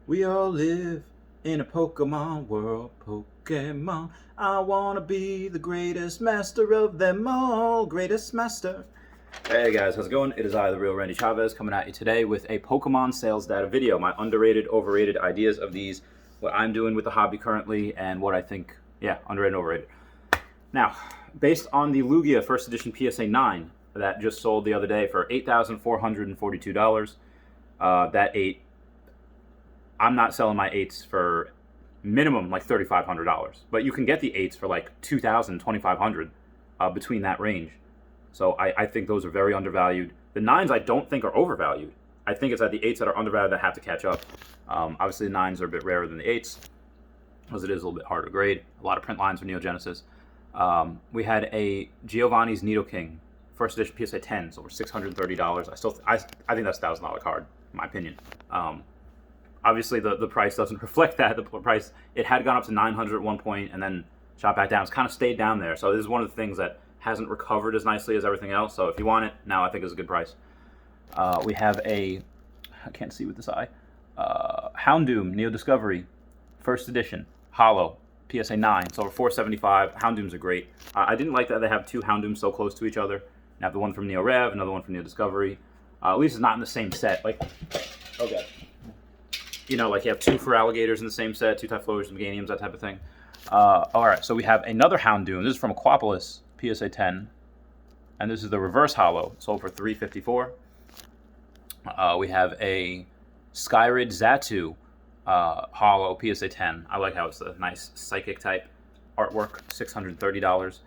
We all live in a Pokemon world. Pokemon, I wanna be the greatest master of them all. Greatest master. Hey guys, how's it going? It is I, the real Randy Chavez, coming at you today with a Pokemon sales data video. My underrated, overrated ideas of these, what I'm doing with the hobby currently, and what I think, underrated and overrated. Now, based on the Lugia First Edition PSA 9 that just sold the other day for $8,442, that 8, I'm not selling my 8s for minimum like $3,500, but you can get the 8s for like $2,000, $2,500 between that range. So I think those are very undervalued. The 9s I don't think are overvalued. I think it's that the 8s that are undervalued that have to catch up. Obviously the 9s are a bit rarer than the 8s, because it is a little bit harder to grade. A lot of print lines for Neo Genesis. We had a Giovanni's Nidoking First Edition PSA 10, so over $630. I think that's a $1,000 card, in my opinion. Obviously, the price doesn't reflect that. The price, it had gone up to $900 at one point and then shot back down. It's kind of stayed down there. So this is one of the things that hasn't recovered as nicely as everything else. So if you want it, now I think is a good price. We have I can't see with this eye, Houndoom Neo Discovery First Edition Hollow PSA 9. It's over $475. Houndooms are great. I didn't like that they have two Houndooms so close to each other. You have the one from Neo Rev, another one from Neo Discovery. At least it's not in the same set. Like, okay. You know, like you have two for alligators in the same set, two Typhlosions, Meganiums, that type of thing. All right, so we have another Houndoom. This is from Aquapolis, PSA 10. And this is the reverse hollow, sold for $354. We have a Skyrid Xatu hollow, PSA 10. I like how it's a nice psychic type artwork, $630.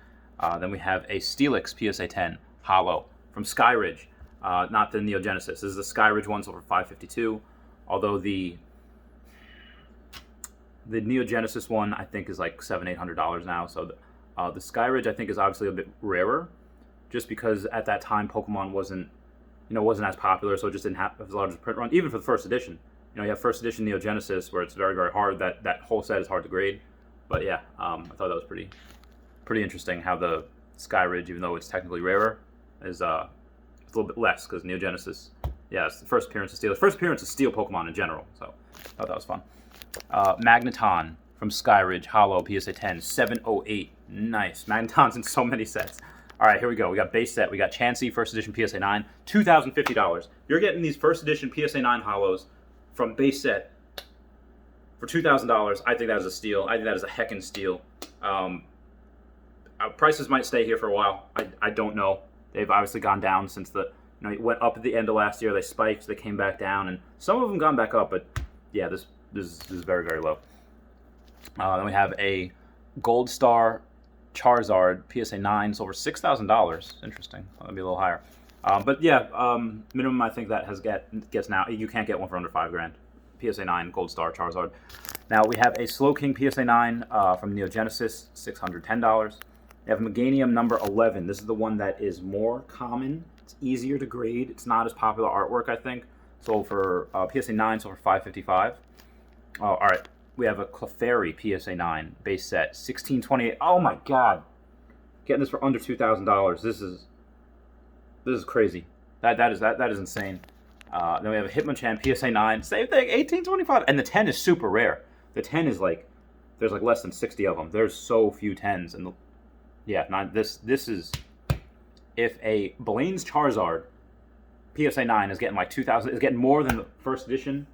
Then we have a Steelix PSA 10 hollow from Skyridge, not the Neo Genesis. This is the Skyridge one, sold for $552. Although the Neo Genesis one I think is like $700-800 now. So the Skyridge I think is obviously a bit rarer, just because at that time Pokemon wasn't as popular, so it just didn't have as large a print run. Even for the first edition, you have first edition Neo Genesis where it's very, very hard. That whole set is hard to grade. But yeah, I thought that was pretty interesting how the Skyridge, even though it's technically rarer, is a little bit less, because Neo Genesis, yeah, it's the first appearance of Steel. The first appearance of Steel Pokemon in general, so I thought that was fun. Magneton from Skyridge, Hollow, PSA 10, 708. Nice. Magneton's in so many sets. All right, here we go. We got base set. We got Chansey, First Edition PSA 9, $2,050. You're getting these First Edition PSA 9 Hollows from base set for $2,000. I think that is a steal. I think that is a heckin' steal. Prices might stay here for a while. I don't know. They've obviously gone down since it went up at the end of last year. They spiked. They came back down, and some of them gone back up. But yeah, this is very, very low. Then we have a Gold Star Charizard PSA 9, sold for $6,000. Interesting. That'd be a little higher. But yeah, minimum I think that gets now. You can't get one for under $5,000. PSA 9 Gold Star Charizard. Now we have a Slowking PSA 9 from Neo Genesis, $610. We have Meganium number 11. This is the one that is more common. It's easier to grade. It's not as popular artwork, I think. Sold for PSA 9, sold for $555. All right. We have a Clefairy PSA 9 base set, $1,628. Oh my God! Getting this for under $2,000. This is crazy. That is insane. Then we have a Hitmonchan PSA 9, same thing, $1,825. And the 10 is super rare. The 10 is like, there's like less than 60 of them. There's so few 10s, and this is, if a Blaine's Charizard PSA 9 is getting like 2,000, is getting more than the first edition.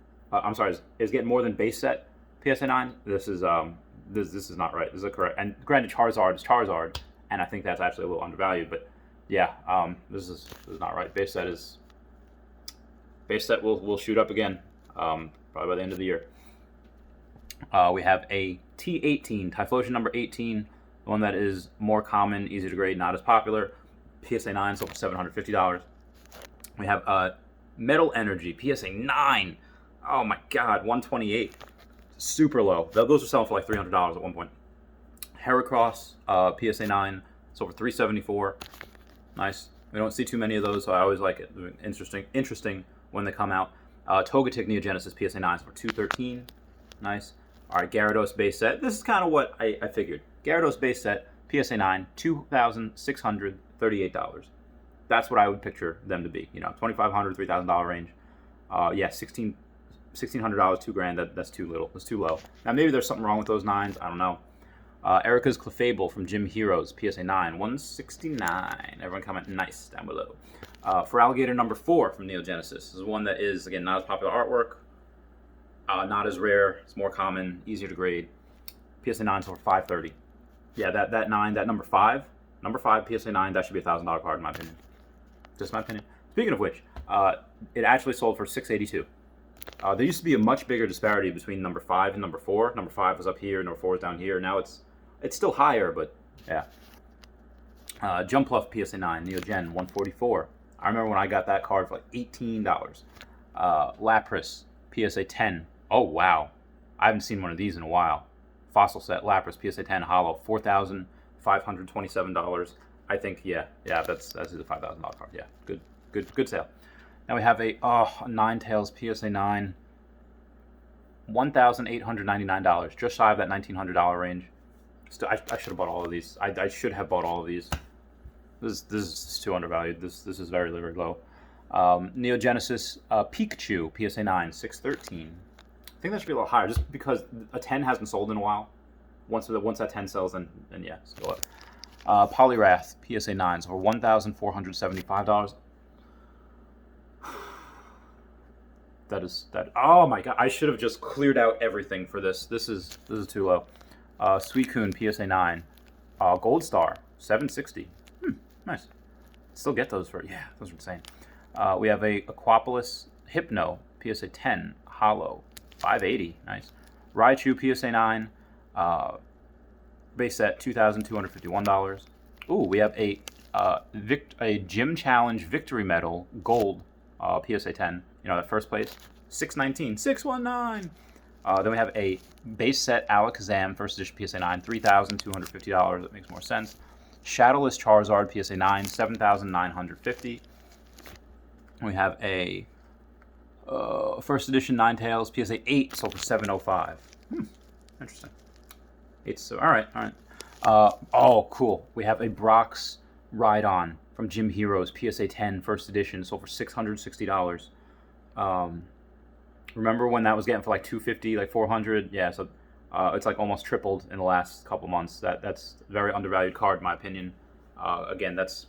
Is getting more than base set PSA 9. This is not right. This is correct. And granted, Charizard is Charizard, and I think that's actually a little undervalued. But yeah, this is not right. Base set will shoot up again, probably by the end of the year. We have a T18 Typhlosion number 18, the one that is more common, easy to grade, not as popular. PSA 9 sold for $750. We have Metal Energy PSA 9. Oh my God, $128. Super low. Those were selling for like $300 at one point. Heracross PSA 9 sold for $374. Nice. We don't see too many of those, so I always like it. Interesting when they come out. Togetic Neo Genesis PSA 9 sold for $213. Nice. All right, Gyarados base set. This is kind of what I figured. Gyarados base set PSA 9, $2,638. That's what I would picture them to be. $2,500, $3,000 range. Yeah, $1,600, $2,000. That's too little. That's too low. Now maybe there's something wrong with those 9s. I don't know. Erica's Clefable from Gym Heroes, PSA 9, $169. Everyone comment nice down below. For Alligator number 4 from Neo Genesis. This is one that is, again, not as popular artwork, not as rare. It's more common, easier to grade. PSA 9 sold for $530. Yeah, that 9, that number 5 PSA 9, that should be a $1,000 card in my opinion. Just my opinion. Speaking of which, it actually sold for $682. There used to be a much bigger disparity between number 5 and number 4. Number 5 was up here, number 4 is down here. Now it's still higher, but yeah. Jumpluff PSA 9, Neo Gen, $144. I remember when I got that card for like $18. Lapras PSA 10. Oh wow, I haven't seen one of these in a while. Fossil set Lapras PSA 10 Hollow, $4,527. I think yeah, that's a $5,000 card. Yeah, good sale. Now we have a Ninetales PSA 9, $1,899, just shy of that $1,900 range. Still, I should have bought all of these. I should have bought all of these. This is too undervalued. This is very low. Neo Genesis Pikachu PSA 9, $613. I think that should be a little higher, just because a 10 hasn't sold in a while. Once that 10 sells, then yeah, it's go up. Poliwrath PSA 9s for $1,475. That. Oh my god! I should have just cleared out everything for this. This is too low. Suicune PSA 9, Gold Star $760. Nice. Still get those for those are insane. We have a Aquapolis Hypno PSA 10 Hollow $580. Nice. Raichu PSA 9, base set $2,251. Ooh, we have a Gym Challenge Victory Medal Gold PSA 10. You know, that first place, $619, $619. Then we have a base set Alakazam first edition PSA 9, $3,250. That makes more sense. Shadowless Charizard PSA 9, $7,950. We have a first edition Ninetales PSA 8 sold for $705. Interesting. It's all right. Oh, cool. We have a Brock's Rhydon from Gym Heroes PSA 10 first edition sold for $660. Remember when that was getting for like $250, like $400? Yeah, so it's like almost tripled in the last couple months. That's a very undervalued card in my opinion. Again, that's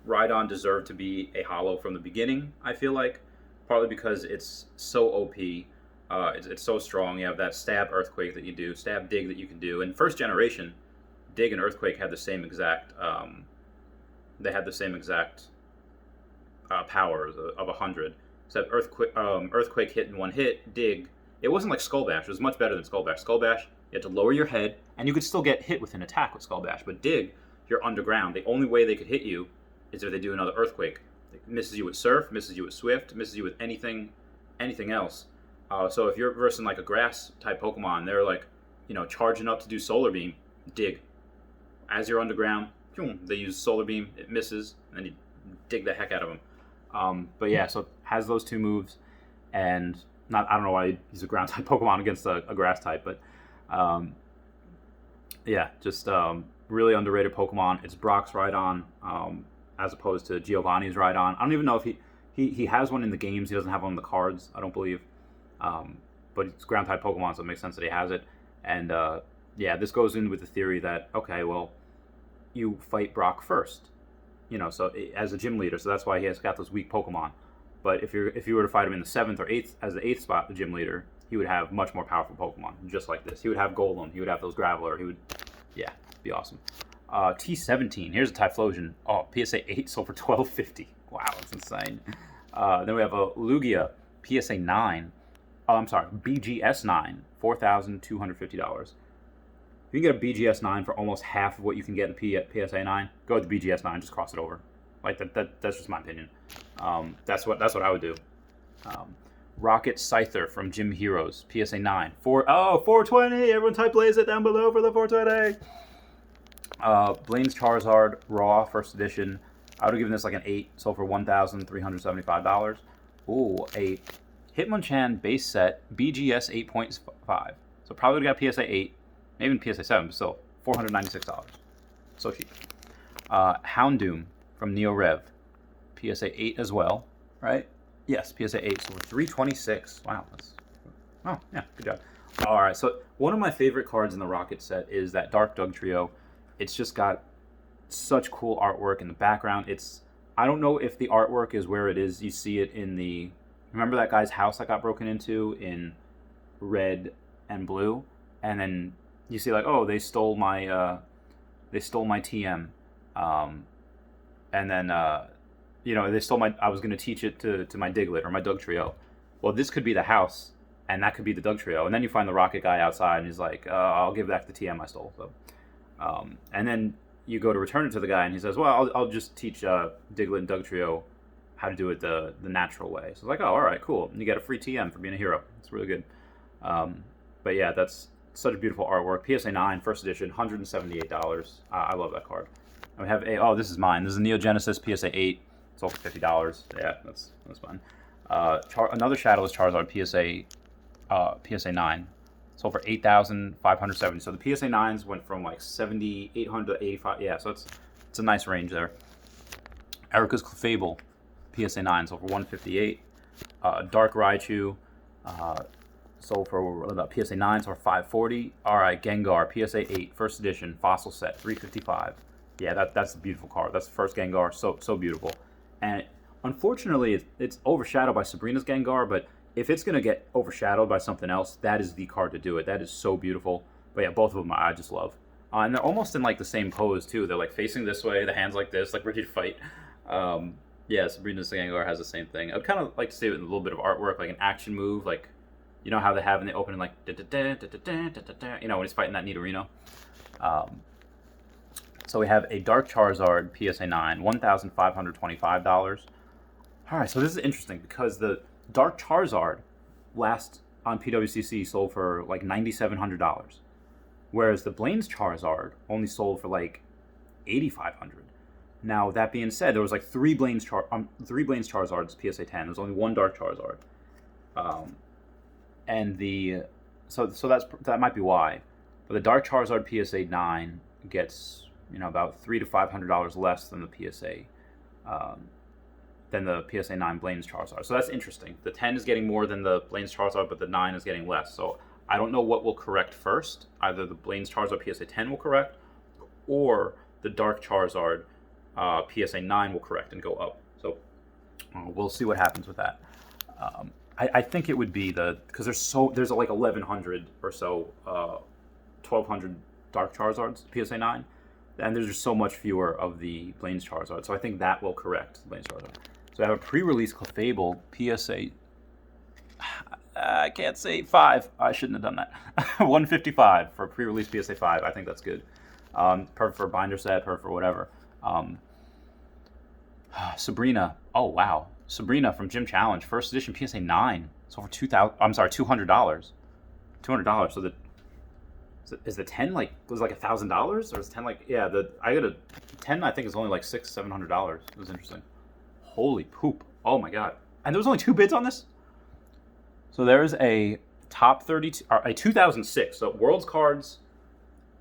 Rhydon deserved to be a holo from the beginning, I feel like, partly because it's so OP. It's so strong. You have that stab Earthquake that you do, stab dig that you can do. And first generation, dig and Earthquake had the same exact power of 100. So Earthquake hit in one hit, dig. It wasn't like Skull Bash. It was much better than Skull Bash. Skull Bash, you had to lower your head, and you could still get hit with an attack with Skull Bash. But dig, you're underground. The only way they could hit you is if they do another Earthquake. It misses you with Surf, misses you with Swift, misses you with anything else. So if you're versing like a grass type Pokemon, they're like, charging up to do Solar Beam, dig. As you're underground, they use Solar Beam, it misses, and then you dig the heck out of them. But yeah, so it has those two moves, and I don't know why he's a ground type Pokemon against a grass type, but just really underrated Pokemon. It's Brock's Rhydon, as opposed to Giovanni's Rhydon. I don't even know if he has one in the games. He doesn't have one in the cards, I don't believe. But it's ground type Pokemon, so it makes sense that he has it. And this goes in with the theory that, okay, well, you fight Brock first, so as a gym leader, so that's why he has got those weak Pokemon. But if you were to fight him in the 7th or 8th as the 8th spot, the gym leader, he would have much more powerful Pokemon, just like this. He would have Golem, he would have those Graveler, he would, be awesome. T17, here's a Typhlosion. Oh, PSA 8 sold for $1,250. Wow, that's insane. Then we have a Lugia, PSA 9. Oh, I'm sorry, BGS 9, $4,250. If you can get a BGS 9 for almost half of what you can get in PSA 9, go with the BGS 9, just cross it over. Like that's just my opinion. That's what I would do. Rocket Scyther from Gym Heroes, PSA 9, $420. Everyone type blaze it down below for the 420. Blaine's Charizard Raw first edition. I would have given this like an 8, sold for $1,375. Ooh, a Hitmonchan base set, BGS 8.5. So probably would have got PSA 8, maybe even PSA 7, but still, $496. So cheap. Houndoom from Neo Rev, PSA 8 as well, right? Yes, PSA 8, so for $326. Wow, that's Oh, yeah, good job. All right, so one of my favorite cards in the Rocket set is that Dark Doug Trio. It's just got such cool artwork in the background. I don't know if the artwork is where it is. You see it in the, remember that guy's house that got broken into in red and blue, and then you see like, oh, they stole my TM, and then they stole my. I was gonna teach it to my Diglett or my Doug Trio. Well, this could be the house, and that could be the Doug Trio, and then you find the Rocket guy outside, and he's like, I'll give back the TM I stole. So, and then you go to return it to the guy, and he says, well, I'll just teach Diglett and Doug Trio how to do it the natural way. So it's like, oh, all right, cool. And you get a free TM for being a hero. It's really good. But yeah, that's such a beautiful artwork. PSA 9, first edition, $178. I love that card. And we have this is mine. This is a Neo Genesis PSA 8. It's over $50. Yeah, that's fun. Another Shadowless Charizard PSA 9. Sold for $8,570. So the PSA 9s went from like 7,800 to 85. Yeah, so it's a nice range there. Erica's Clefable PSA 9 sold for $158. Dark Raichu sold for PSA 9 sold for $540. All right, Gengar PSA 8 first edition fossil set $355. Yeah, that's a beautiful card. That's the first Gengar. So beautiful. And unfortunately, it's overshadowed by Sabrina's Gengar, but if it's going to get overshadowed by something else, that is the card to do it. That is so beautiful. But yeah, both of them I just love. And they're almost in like the same pose too. They're like facing this way, the hands like this, like ready to fight. Yeah, Sabrina's Gengar has the same thing. I'd kind of like to see it in a little bit of artwork, like an action move, like you know how they have in the opening, like when he's fighting that Nidorino. So we have a Dark Charizard PSA 9, $1,525. All right, so this is interesting because the Dark Charizard last on PWCC sold for like $9,700, whereas the Blaine's Charizard only sold for like $8,500. Now that being said, there was like three Blaine's Charizards PSA 10. There's only one Dark Charizard, and that might be why. But the Dark Charizard PSA 9 gets about $300 to $500 less than the PSA 9 Blaine's Charizard. So that's interesting. The 10 is getting more than the Blaine's Charizard, but the 9 is getting less. So I don't know what will correct first. Either the Blaine's Charizard PSA 10 will correct, or the Dark Charizard PSA 9 will correct and go up. So we'll see what happens with that. I think it would be because there's like 1,100 or so, 1,200 Dark Charizards PSA 9, and there's just so much fewer of the Blaine's Charizard. So I think that will correct Blaine's Charizard. So I have a pre-release Clefable PSA. I can't say 5. I shouldn't have done that. 155 for a pre-release PSA 5. I think that's good. Perfect for a binder set. Perfect for whatever. Sabrina. Oh wow, Sabrina from Gym Challenge, first edition PSA 9. So for $200. $200. So is the 10 like was like $1,000 or is 10 like I got a 10 I think is only like $600-700. It was interesting. Holy poop! Oh my god! And there was only 2 bids on this. So there's a top 32, a 2006. So Worlds cards,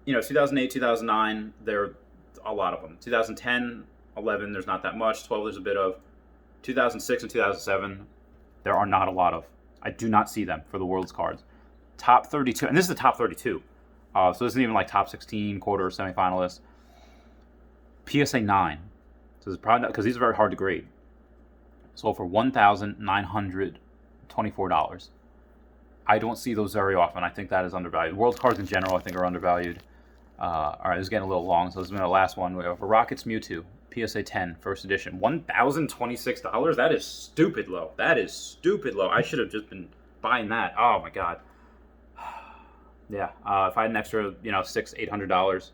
2008, 2009. There are a lot of them. 2010, 11. There's not that much. 12. There's a bit of. 2006 and 2007. There are not a lot of. I do not see them for the Worlds cards. Top 32, and this is the top 32. So this isn't even like top 16, quarter, semifinalists. PSA 9. So this is probably because these are very hard to grade. Sold for $1,924. I don't see those very often. I think that is undervalued. World cards in general, I think, are undervalued. All right, this is getting a little long, so this is the last one. We have a Rockets Mewtwo, PSA 10, first edition, $1,026. That is stupid low. I should have just been buying that. Oh my god. Yeah, if I had an extra, $600-800,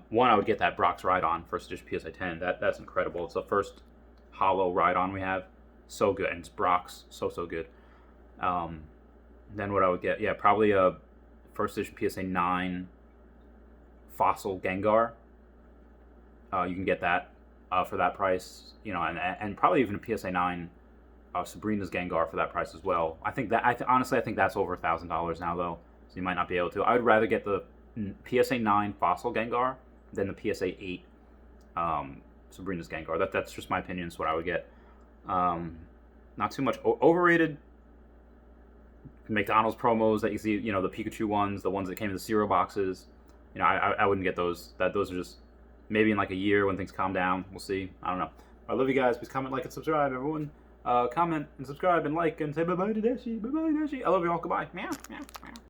one, I would get that Brock's Rhydon, first edition PSA 10. That's incredible. It's the first hollow Rhydon we have. So good, and it's Brock's, so good. Then what I would get, probably a first edition PSA 9 fossil Gengar. You can get that for that price, and probably even a PSA 9 Sabrina's Gengar for that price as well. I think that honestly, I think that's over $1,000 now though, so you might not be able to. I would rather get the PSA 9 fossil Gengar than the PSA 8 Sabrina's Gengar. That's just my opinion. It's what I would get. Not too much overrated. McDonald's promos that you see, you know, the Pikachu ones, the ones that came in the cereal boxes. You know, I wouldn't get those. Those are just maybe in like a year when things calm down. We'll see. I don't know. I love you guys. Please comment, like, and subscribe, everyone. Comment and subscribe and like and say bye-bye to Dashi. Bye-bye, Dashi. I love you all. Goodbye. Meow, meow, meow.